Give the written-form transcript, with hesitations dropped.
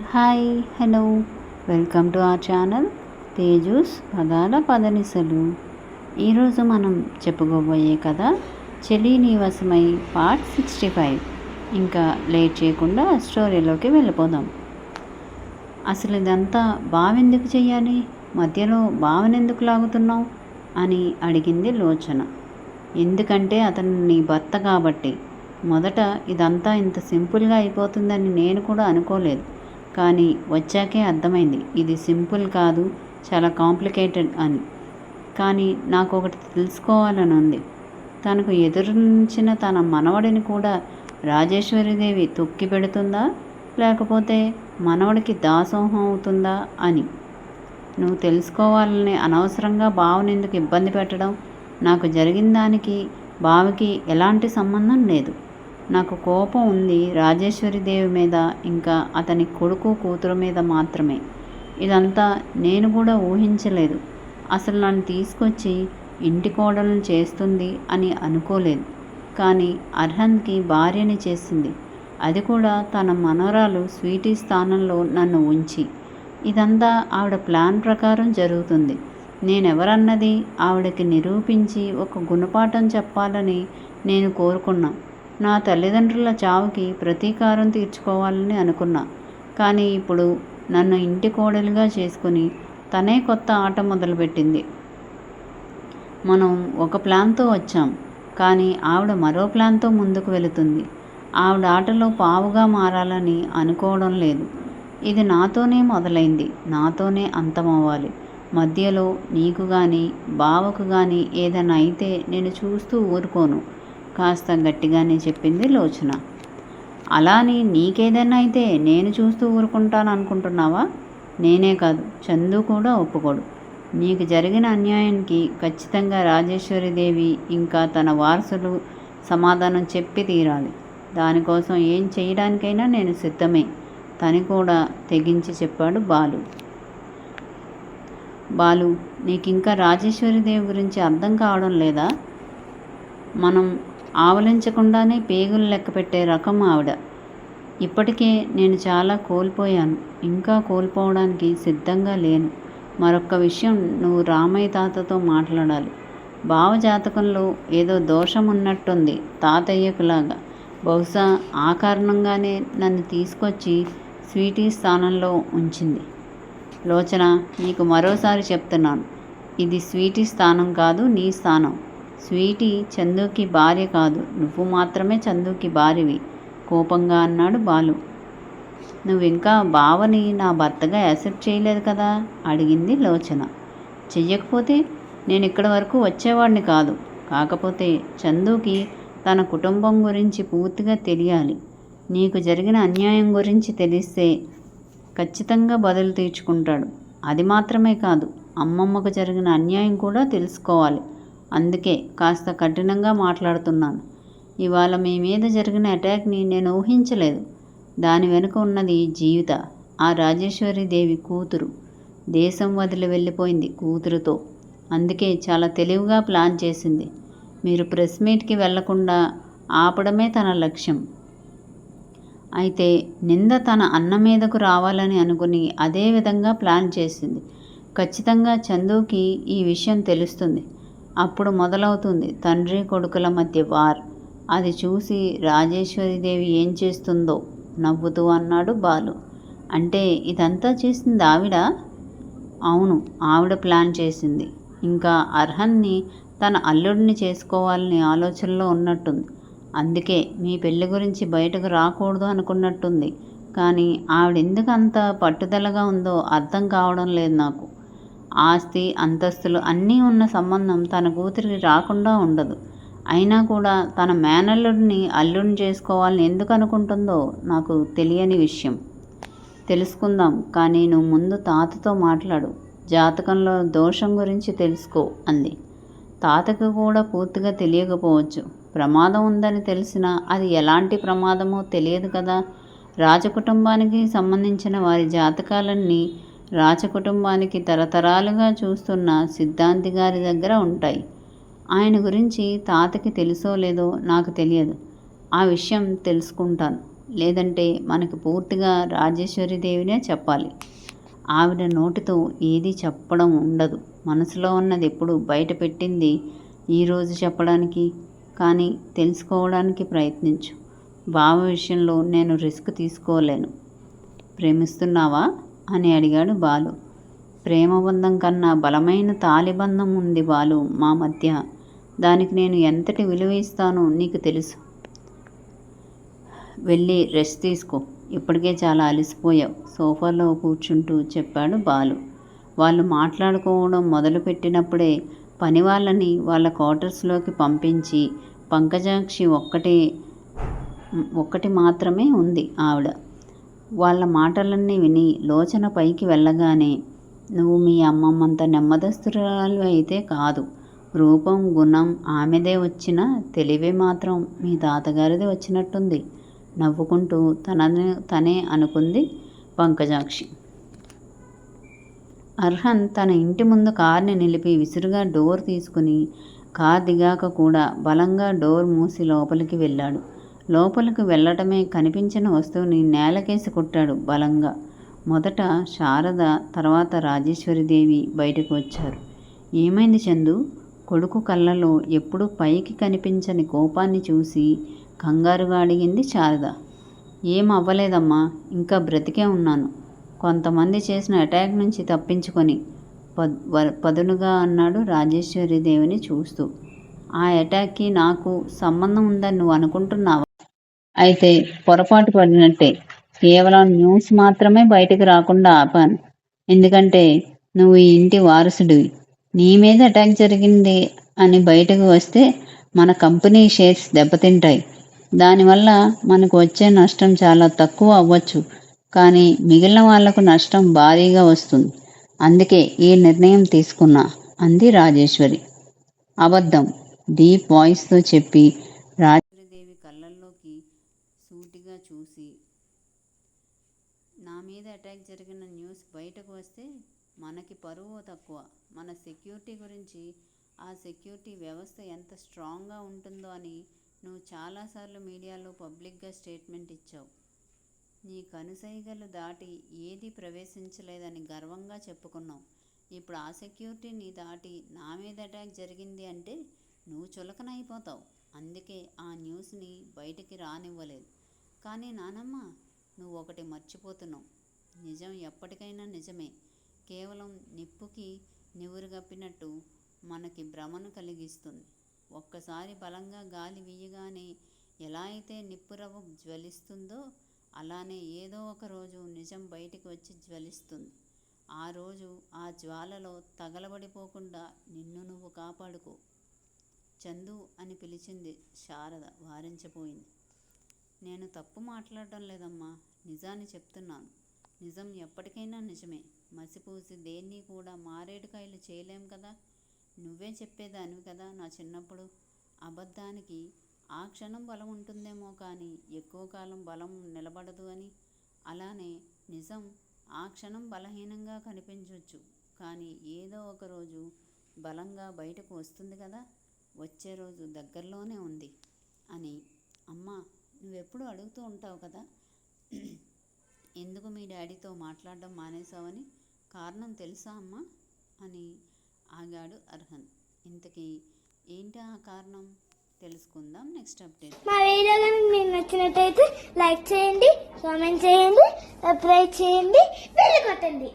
Hi, hello, welcome to our channel Teju's పదాల పదనిసలు. ఈరోజు మనం చెప్పుకోబోయే కథ చెలి నీవసమై పార్ట్ 65. ఇంకా లేట్ చేయకుండా స్టోరీలోకి వెళ్ళిపోదాం. అసలు ఇదంతా బావెందుకు చెయ్యాలి, మధ్యలో బావనెందుకు లాగుతున్నావు అని అడిగింది లోచన. ఎందుకంటే అతను నీ భర్త కాబట్టి. మొదట ఇదంతా ఇంత సింపుల్గా అయిపోతుందని నేను కూడా అనుకోలేదు. కానీ వచ్చాకే అర్థమైంది ఇది సింపుల్ కాదు, చాలా కాంప్లికేటెడ్ అని. కానీ నాకు ఒకటి తెలుసుకోవాలని ఉంది. తనకు ఎదురుంచిన తన మనవడిని కూడా రాజేశ్వరీదేవి తొక్కి పెడుతుందా, లేకపోతే మనవడికి దాసోహం అవుతుందా అని. నువ్వు తెలుసుకోవాలని అనవసరంగా బావనెందుకు ఇబ్బంది పెట్టడం? నాకు జరిగిన దానికి బావకి ఎలాంటి సంబంధం లేదు. నాకు కోపం ఉంది రాజేశ్వరీదేవి మీద, ఇంకా అతని కొడుకు కూతురు మీద మాత్రమే. ఇదంతా నేను కూడా ఊహించలేదు. అసలు నన్ను తీసుకొచ్చి ఇంటి కోడలను చేస్తుంది అని అనుకోలేదు. కానీ అర్హన్కి భార్యని చేసింది, అది కూడా తన మనవరాలు స్వీటీ స్థానంలో నన్ను ఉంచి. ఇదంతా ఆవిడ ప్లాన్ ప్రకారం జరుగుతుంది. నేనెవరన్నది ఆవిడకి నిరూపించి ఒక గుణపాఠం చెప్పాలని నేను కోరుకున్నా. నా తల్లిదండ్రుల చావుకి ప్రతీకారం తీర్చుకోవాలని అనుకున్నా. కానీ ఇప్పుడు నన్ను ఇంటి కోడలిగా చేసుకుని తనే కొత్త ఆట మొదలుపెట్టింది. మనం ఒక ప్లాన్తో వచ్చాం, కానీ ఆవిడ మరో ప్లాన్తో ముందుకు వెళుతుంది. ఆవిడ ఆటలో పావుగా మారాలని అనుకోవడం లేదు. ఇది నాతోనే మొదలైంది, నాతోనే అంతమవ్వాలి. మధ్యలో నీకు కానీ బావకు కానీ ఏదైనా అయితే నేను చూస్తూ ఊరుకోను, కాస్త గట్టిగానే చెప్పింది లోచన. అలాని నీకేదైనా అయితే నేను చూస్తూ ఊరుకుంటాను అనుకుంటున్నావా? నేనే కాదు, చందు కూడా ఒప్పుకోడు. నీకు జరిగిన అన్యాయానికి ఖచ్చితంగా రాజేశ్వరీదేవి ఇంకా తన వారసులు సమాధానం చెప్పి తీరాలి. దానికోసం ఏం చేయడానికైనా నేను సిద్ధమే తని కూడా తెగించి చెప్పాడు బాలు. బాలు, నీకింకా రాజేశ్వరీదేవి గురించి అర్థం కావడం లేదా? మనం ఆవలించకుండానే పేగులు లెక్క పెట్టే రకం ఆవిడ. ఇప్పటికే నేను చాలా కోల్పోయాను, ఇంకా కోల్పోవడానికి సిద్ధంగా లేను. మరొక్క విషయం, నువ్వు రామయ్య తాతతో మాట్లాడాలి. బావ జాతకంలో ఏదో దోషం ఉన్నట్టుంది తాతయ్యకులాగా. బహుశా ఆ కారణంగానే నన్ను తీసుకొచ్చి స్వీటీ స్థానంలో ఉంచింది. లోచన, నీకు మరోసారి చెప్తున్నాను, ఇది స్వీటీ స్థానం కాదు, నీ స్థానం. స్వీటీ చందుకి భార్య కాదు, నువ్వు మాత్రమే చందుకి భార్యవి, కోపంగా అన్నాడు బాలు. నువ్వింకా బావని నా భర్తగా యాక్సెప్ట్ చేయలేదు కదా అడిగింది లోచన. చెయ్యకపోతే నేను ఇక్కడి వరకు వచ్చేవాడిని కాదు. కాకపోతే చందుకి తన కుటుంబం గురించి పూర్తిగా తెలియాలి. నీకు జరిగిన అన్యాయం గురించి తెలిస్తే ఖచ్చితంగా బదులు తీర్చుకుంటాడు. అది మాత్రమే కాదు, అమ్మమ్మకు జరిగిన అన్యాయం కూడా తెలుసుకోవాలి. అందుకే కాస్త కఠినంగా మాట్లాడుతున్నాను. ఇవాళ మీ మీద జరిగిన అటాక్ని నేను ఊహించలేదు. దాని వెనుక ఉన్నది జీవిత, ఆ రాజేశ్వరీదేవి కూతురు. దేశం వదిలి వెళ్ళిపోయింది కూతురుతో. అందుకే చాలా తెలివిగా ప్లాన్ చేసింది. మీరు ప్రెస్ మీట్కి వెళ్లకుండా ఆపడమే తన లక్ష్యం. అయితే నింద తన అన్న మీదకు రావాలని అనుకుని అదే విధంగా ప్లాన్ చేసింది. ఖచ్చితంగా చందుకి ఈ విషయం తెలుస్తుంది. అప్పుడు మొదలవుతుంది తండ్రి కొడుకుల మధ్య వార్. అది చూసి రాజేశ్వరీదేవి ఏం చేస్తుందో నవ్వుతూ అన్నాడు బాలు. అంటే ఇదంతా చేసింది ఆవిడ? అవును, ఆవిడ ప్లాన్ చేసింది. ఇంకా అర్హన్ని తన అల్లుడిని చేసుకోవాలని ఆలోచనలో ఉన్నట్టుంది. అందుకే మీ పెళ్లి గురించి బయటకు రాకూడదు అనుకున్నట్టుంది. కానీ ఆవిడెందుకు అంత పట్టుదలగా ఉందో అర్థం కావడం లేదు నాకు. ఆస్తి అంతస్తులు అన్నీ ఉన్న సంబంధం తన కూతురికి రాకుండా ఉండదు. అయినా కూడా తన మేనల్లుడిని అల్లుడిని చేసుకోవాలని ఎందుకు అనుకుంటుందో నాకు తెలియని విషయం. తెలుసుకుందాం, కానీ నువ్వు ముందు తాతతో మాట్లాడు. జాతకంలో దోషం గురించి తెలుసుకో అంది. తాతకు కూడా పూర్తిగా తెలియకపోవచ్చు. ప్రమాదం ఉందని తెలిసినా అది ఎలాంటి ప్రమాదమో తెలియదు కదా. రాజకుటుంబానికి సంబంధించిన వారి జాతకాలన్నీ రాజకుటుంబానికి తరతరాలుగా చూస్తున్న సిద్ధాంతి గారి దగ్గర ఉంటాయి. ఆయన గురించి తాతకి తెలుసో లేదో నాకు తెలియదు. ఆ విషయం తెలుసుకుంటాను. లేదంటే మనకి పూర్తిగా రాజేశ్వరి దేవినే చెప్పాలి. ఆవిడ నోటితో ఏది చెప్పడం ఉండదు. మనసులో ఉన్నది ఎప్పుడు బయట పెట్టింది ఈరోజు చెప్పడానికి, కానీ తెలుసుకోవడానికి ప్రయత్నించు. బావ విషయంలో నేను రిస్క్ తీసుకోలేను. ప్రేమిస్తున్నావా అని అడిగాడు బాలు. ప్రేమబంధం కన్నా బలమైన తాళిబంధం ఉంది బాలు మా మధ్య. దానికి నేను ఎంతటి విలువ ఇస్తానో నీకు తెలుసు. వెళ్ళి రెస్ట్ తీసుకో, ఇప్పటికే చాలా అలసిపోయావు సోఫాలో కూర్చుంటూ చెప్పాడు బాలు. వాళ్ళు మాట్లాడుకోవడం మొదలుపెట్టినప్పుడే పని వాళ్ళని వాళ్ళ క్వార్టర్స్లోకి పంపించి పంకజాక్షి ఒక్కటి మాత్రమే ఉంది ఆవిడ. వాళ్ళ మాటలన్నీ విని లోచన పైకి వెళ్ళగానే, నువ్వు మీ అమ్మమ్మంత నెమ్మదస్తురాలు అయితే కాదు. రూపం గుణం ఆమెదే వచ్చినా తెలివి మాత్రం మీ తాతగారిది వచ్చినట్టుంది నవ్వుకుంటూ తనే అనుకుంది పంకజాక్షి. అర్హన్ తన ఇంటి ముందు కార్ని నిలిపి విసురుగా డోర్ తీసుకుని కార్ దిగాక కూడా బలంగా డోర్ మూసి లోపలికి వెళ్ళాడు. లోపలికి వెళ్ళటమే కనిపించిన వస్తువుని నేలకేసి కొట్టాడు బలంగా. మొదట శారద, తర్వాత రాజేశ్వరిదేవి బయటకు వచ్చారు. ఏమైంది చందు? కొడుకు కళ్ళలో ఎప్పుడూ పైకి కనిపించని కోపాన్ని చూసి కంగారుగా అడిగింది శారద. ఏం అవ్వలేదమ్మా, ఇంకా బ్రతికే ఉన్నాను. కొంతమంది చేసిన అటాక్ నుంచి తప్పించుకొని పదునుగా అన్నాడు రాజేశ్వరిదేవిని చూస్తూ. ఆ అటాక్కి నాకు సంబంధం ఉందని నువ్వు అనుకుంటున్నావా? అయితే పొరపాటు పడినట్టే. కేవలం న్యూస్ మాత్రమే బయటకు రాకుండా ఆపాను. ఎందుకంటే నువ్వు ఈ ఇంటి వారసుడివి. నీ మీద అటాక్ జరిగింది అని బయటకు వస్తే మన కంపెనీ షేర్స్ దెబ్బతింటాయి. దానివల్ల మనకు వచ్చే నష్టం చాలా తక్కువ అవ్వచ్చు, కానీ మిగిలిన వాళ్లకు నష్టం భారీగా వస్తుంది. అందుకే ఈ నిర్ణయం తీసుకున్నా అంది రాజేశ్వరి. అబద్ధం డీప్ వాయిస్తో చెప్పి రాజేశ్వరిదేవి కళ్ళల్లోకి సూటిగా చూసి, నా మీద అటాక్ జరిగిన న్యూస్ బయటకు వస్తే మనకి పరువు తక్కువ. మన సెక్యూరిటీ గురించి, ఆ సెక్యూరిటీ వ్యవస్థ ఎంత స్ట్రాంగ్గా ఉంటుందో అని నువ్వు చాలాసార్లు మీడియాలో పబ్లిక్గా స్టేట్మెంట్ ఇచ్చావు. నీ కనుసైగలు దాటి ఏదీ ప్రవేశించలేదని గర్వంగా చెప్పుకున్నావు. ఇప్పుడు ఆ సెక్యూరిటీని దాటి నా మీద అటాక్ జరిగింది అంటే నువ్వు చులకనైపోతావు. అందుకే ఆ న్యూస్ని బయటికి రానివ్వలేదు. కానీ నానమ్మ, నువ్వు ఒకటి మర్చిపోతున్నావు. నిజం ఎప్పటికైనా నిజమే. కేవలం నిప్పుకి నివురు గప్పినట్టు మనకి భ్రమను కలిగిస్తుంది. ఒక్కసారి బలంగా గాలి వీయగానే ఎలా అయితే నిప్పురవ్వ జ్వలిస్తుందో అలానే ఏదో ఒక రోజు నిజం బయటికి వచ్చి జ్వలిస్తుంది. ఆ రోజు ఆ జ్వాలలో తగలబడిపోకుండా నిన్ను నువ్వు కాపాడుకో. చందు అని పిలిచింది శారద వారించపోయింది. నేను తప్పు మాట్లాడటం లేదమ్మా, నిజాన్ని చెప్తున్నాను. నిజం ఎప్పటికైనా నిజమే. మసిపూసి దేన్ని కూడా మారేడుకాయలు చేయలేం కదా. నువ్వే చెప్పేదానివి కదా నా చిన్నప్పుడు. అబద్ధానికి ఆ క్షణం బలం ఉంటుందేమో కానీ ఎక్కువ కాలం బలం నిలబడదు అని. అలానే నిజం ఆ క్షణం బలహీనంగా కనిపించవచ్చు, కానీ ఏదో ఒక రోజు బలంగా బయటకు వస్తుంది కదా. వచ్చే రోజు దగ్గరలోనే ఉంది అని. అమ్మా, నువ్వెప్పుడు అడుగుతూ ఉంటావు కదా, ఎందుకు మీ డాడీతో మాట్లాడడం మానేశావని. కారణం తెలుసా అమ్మా అని ఆగాడు అర్హన్. ఇంతకీ ఏంటి ఆ కారణం? తెలుసుకుందాం నెక్స్ట్ అప్డేట్. మా వీడియో కనుక మీకు నచ్చినట్టయితే లైక్ చేయండి, కామెంట్ చేయండి, సబ్స్క్రైబ్ చేయండి, బెల్ కొట్టండి.